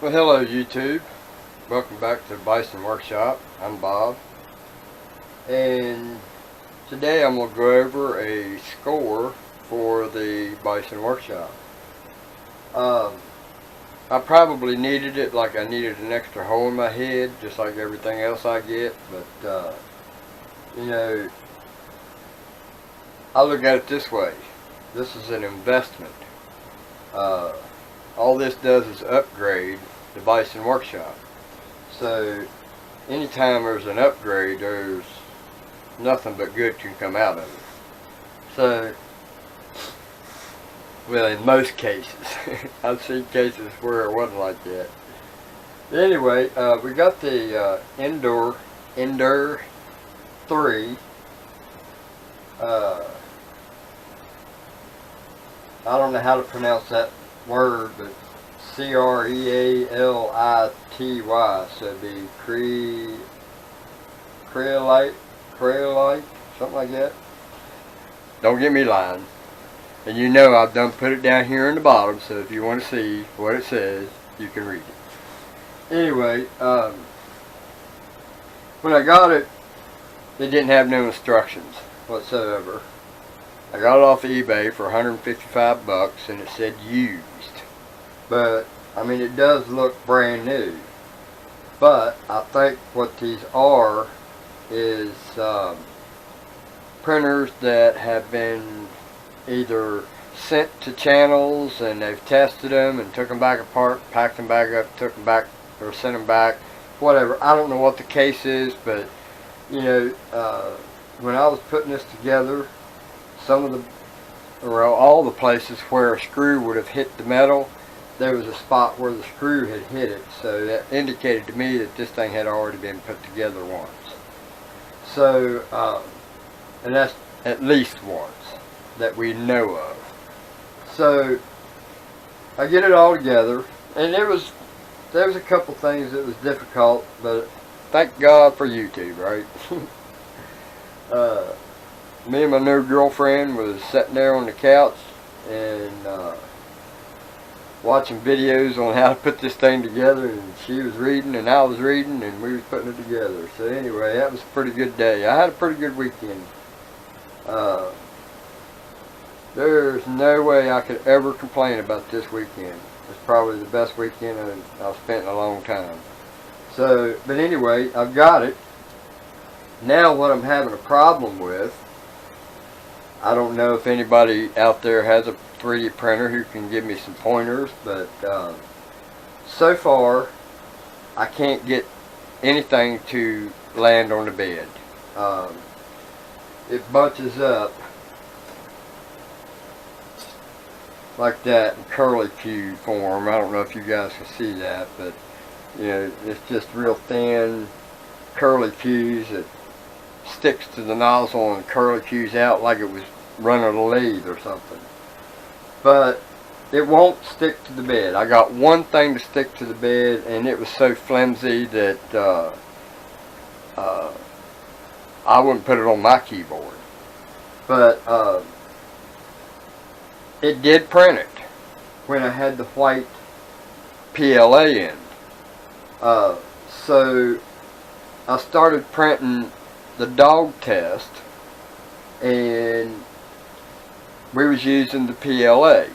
Well, hello YouTube. Welcome back to Bison Workshop. I'm Bob. And today I'm going to go over a score for the Bison Workshop. I probably needed it like I needed an extra hole in my head, just like everything else I get. But, you know, I look at it this way. This is an investment. All this does is upgrade the Bison Workshop. So anytime there's an upgrade, there's nothing but good can come out of it. So, well, in most cases. I've seen cases where it wasn't like that. But anyway, we got the Endure 3. I don't know how to pronounce that word, but creality, so it'd be crealite, something like that. Don't get me lying. And you know I've done put it down here in the bottom, so if you want to see what it says, you can read it. Anyway, when I got it, it didn't have no instructions whatsoever. I got it off of eBay for 155 bucks and it said used. But, I mean, it does look brand new. But, I think what these are is printers that have been either sent to channels and they've tested them and took them back apart, packed them back up, took them back, or sent them back, whatever. I don't know what the case is, but, you know, when I was putting this together, all the places where a screw would have hit the metal, there was a spot where the screw had hit it, so that indicated to me that this thing had already been put together once. So, and that's at least once that we know of. So, I get it all together, and there was a couple things that was difficult, but thank God for YouTube, right? Me and my new girlfriend was sitting there on the couch and watching videos on how to put this thing together, and she was reading and I was reading and we was putting it together. So anyway, that was a pretty good day. I had a pretty good weekend. There's no way I could ever complain about this weekend. It's probably the best weekend I've spent in a long time. So, but anyway, I've got it. Now what I'm having a problem with, I don't know if anybody out there has a 3D printer who can give me some pointers, but so far I can't get anything to land on the bed. It bunches up like that in curlicue form. I don't know if you guys can see that, but you know, it's just real thin curlicues that sticks to the nozzle and curlicues out like it was running a lathe or something. But it won't stick to the bed. I got one thing to stick to the bed, and it was so flimsy that I wouldn't put it on my keyboard. But it did print it when I had the white PLA in. So I started printing the dog test, and we was using the PLA,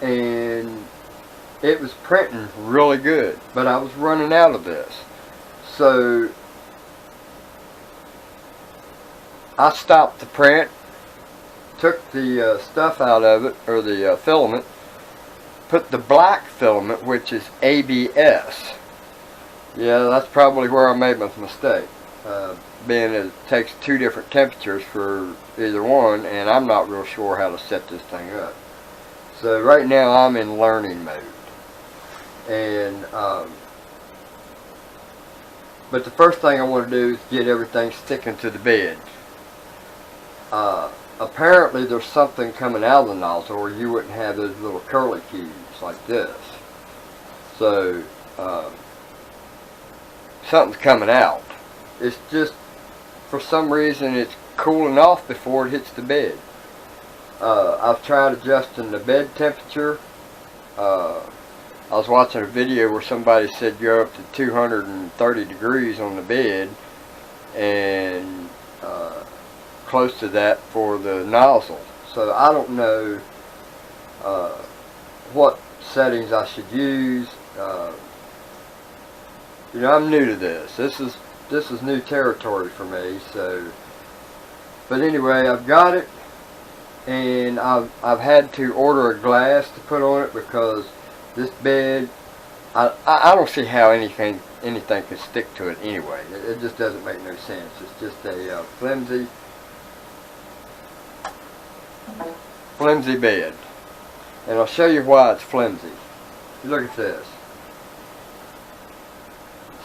and it was printing really good, but I was running out of this. So I stopped the print, took the stuff out of it, or the filament, put the black filament, which is ABS. Yeah, that's probably where I made my mistake. Being it takes two different temperatures for either one, and I'm not real sure how to set this thing up. So right now I'm in learning mode, and but the first thing I want to do is get everything sticking to the bed. Apparently there's something coming out of the nozzle, or you wouldn't have those little curlicues like this. So something's coming out. It's just, for some reason, it's cooling off before it hits the bed. I've tried adjusting the bed temperature. I was watching a video where somebody said you're up to 230 degrees on the bed, and close to that for the nozzle. So I don't know what settings I should use. You know, I'm new to this. This is new territory for me. So, but anyway, I've got it, and I've had to order a glass to put on it because this bed, I don't see how anything can stick to it anyway. It just doesn't make no sense. It's just a flimsy bed, and I'll show you why it's flimsy. Look at this.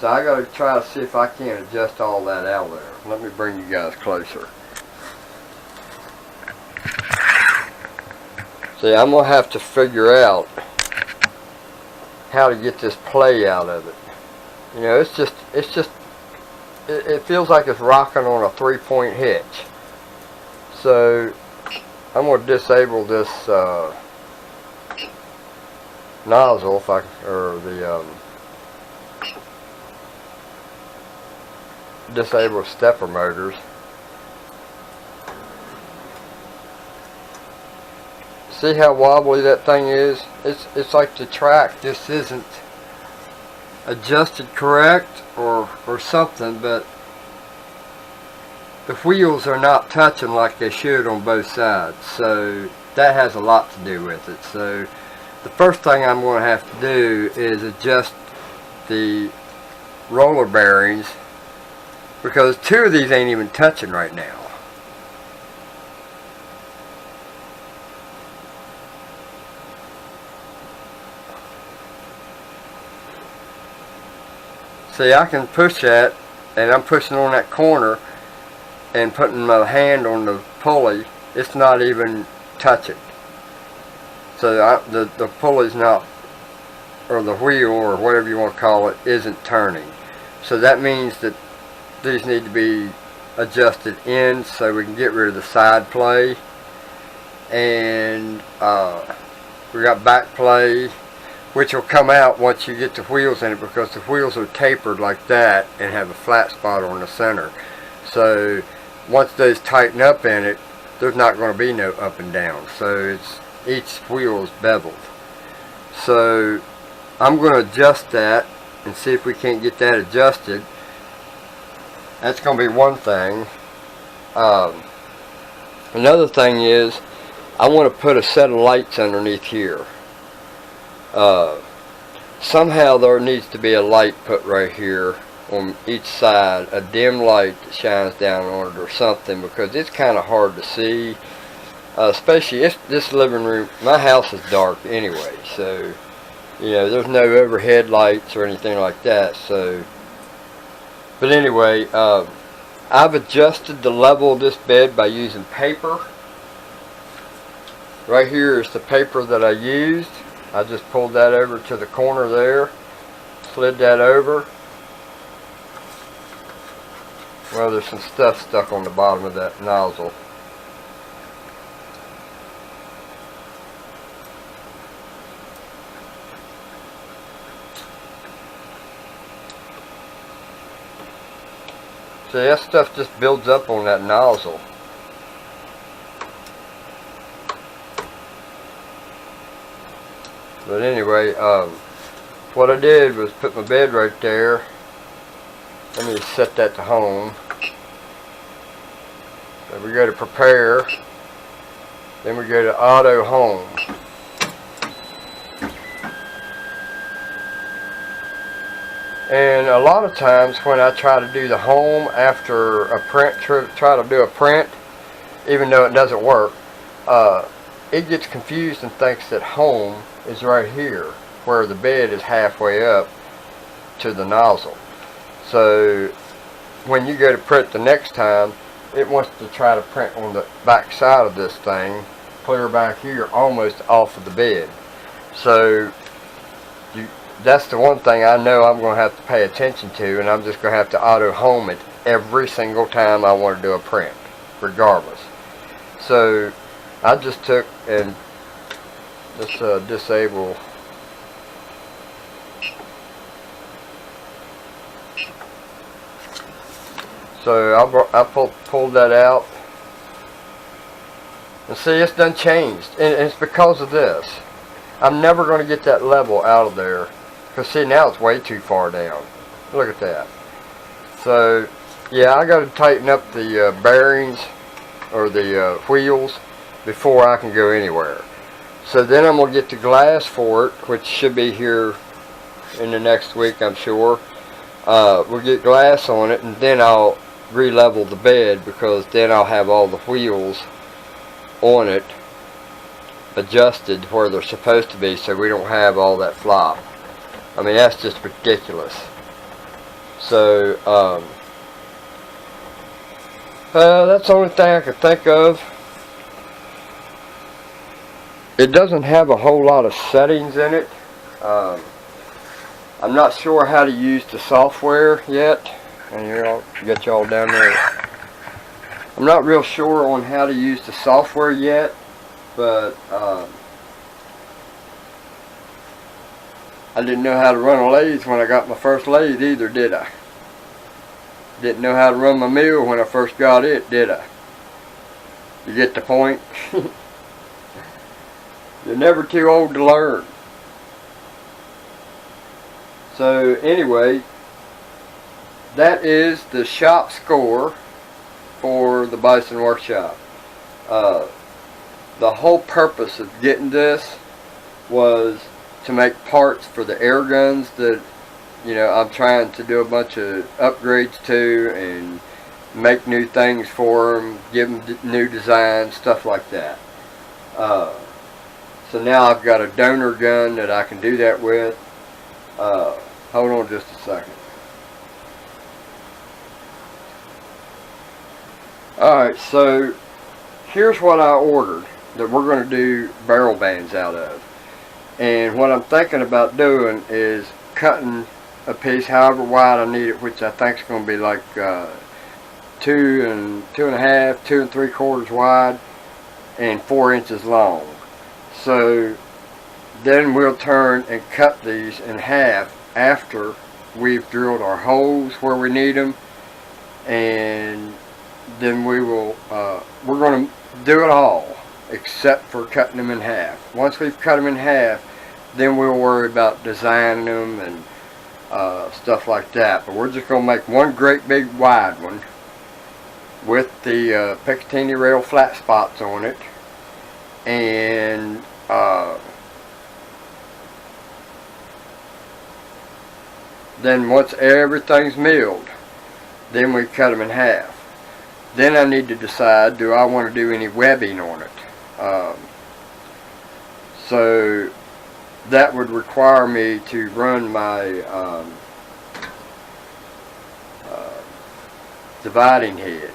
So I got to try to see if I can adjust all that out there. Let me bring you guys closer. See, I'm gonna have to figure out how to get this play out of it. You know, it feels like it's rocking on a 3-point hitch. So I'm going to disable this nozzle, disable stepper motors. See how wobbly that thing is? It's like the track just isn't adjusted correct or something, but the wheels are not touching like they should on both sides, so that has a lot to do with it. So the first thing I'm going to have to do is adjust the roller bearings, because 2 of these ain't even touching right now. See, I can push that, and I'm pushing on that corner and putting my hand on the pulley. It's not even touching. So the pulley's not, or the wheel, or whatever you want to call it, isn't turning. So that means that these need to be adjusted in so we can get rid of the side play. And we got back play, which will come out once you get the wheels in it, because the wheels are tapered like that and have a flat spot on the center. So once those tighten up in it, there's not going to be no up and down. So each wheel is beveled. So I'm going to adjust that and see if we can't get that adjusted. That's going to be one thing. Another thing is, I want to put a set of lights underneath here. Somehow there needs to be a light put right here on each side, a dim light that shines down on it or something, because it's kind of hard to see, especially if this living room. My house is dark anyway, so you know, there's no overhead lights or anything like that. So, but anyway, I've adjusted the level of this bed by using paper. Right here is the paper that I used. I just pulled that over to the corner there, slid that over. Well, there's some stuff stuck on the bottom of that nozzle. See, that stuff just builds up on that nozzle. But anyway, what I did was put my bed right there. Let me set that to home. So we go to prepare. Then we go to auto home. And a lot of times when I try to do the home after a print, try to do a print, even though it doesn't work, it gets confused and thinks that home is right here, where the bed is halfway up to the nozzle. So when you go to print the next time, it wants to try to print on the back side of this thing, clear back here, almost off of the bed. So that's the one thing I know I'm going to have to pay attention to, and I'm just going to have to auto home it every single time I want to do a print, regardless. So I just took and just disable So I pulled that out. And see, it's done changed. And it's because of this. I'm never going to get that level out of there. Because see, now it's way too far down. Look at that. So, yeah, I got to tighten up the bearings or the wheels before I can go anywhere. So then I'm going to get the glass for it, which should be here in the next week, I'm sure. We'll get glass on it, and then I'll re-level the bed, because then I'll have all the wheels on it adjusted where they're supposed to be, so we don't have all that flop. I mean, that's just ridiculous. So that's the only thing I can think of. It doesn't have a whole lot of settings in it. I'm not sure how to use the software yet. And here, I'll get y'all down there. I'm not real sure on how to use the software yet, but I didn't know how to run a lathe when I got my first lathe either, did I? Didn't know how to run my mill when I first got it, did I? You get the point? You're never too old to learn. So anyway, that is the shop score for the Bison workshop. The whole purpose of getting this was to make parts for the air guns that, you know, I'm trying to do a bunch of upgrades to and make new things for them, give them new designs, stuff like that. So now I've got a donor gun that I can do that with. Hold on just a second. Alright, so here's what I ordered that we're going to do barrel bands out of. And what I'm thinking about doing is cutting a piece however wide I need it, which I think is going to be like 2 and 2.5, 2 3/4 wide, and 4 inches long. So then we'll turn and cut these in half after we've drilled our holes where we need them, and then we will we're going to do it all except for cutting them in half. Once we've cut them in half, then we'll worry about designing them and stuff like that. But we're just going to make one great big wide one with the Picatinny rail flat spots on it, and then once everything's milled, then we cut them in half. Then I need to decide, do I want to do any webbing on it? So that would require me to run my dividing head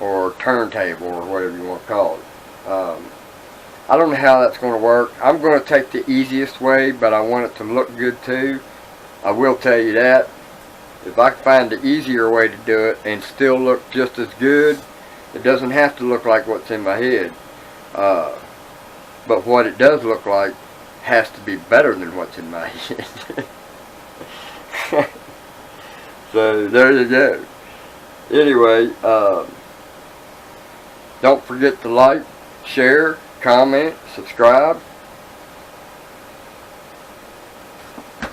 or turntable or whatever you want to call it. I don't know how that's going to work. I'm going to take the easiest way, but I want it to look good too. I will tell you that. If I can find the easier way to do it and still look just as good, it doesn't have to look like what's in my head. But what it does look like has to be better than what's in my head. So there you go. Anyway, don't forget to like, share, comment, subscribe.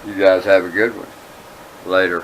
You guys have a good one. Later.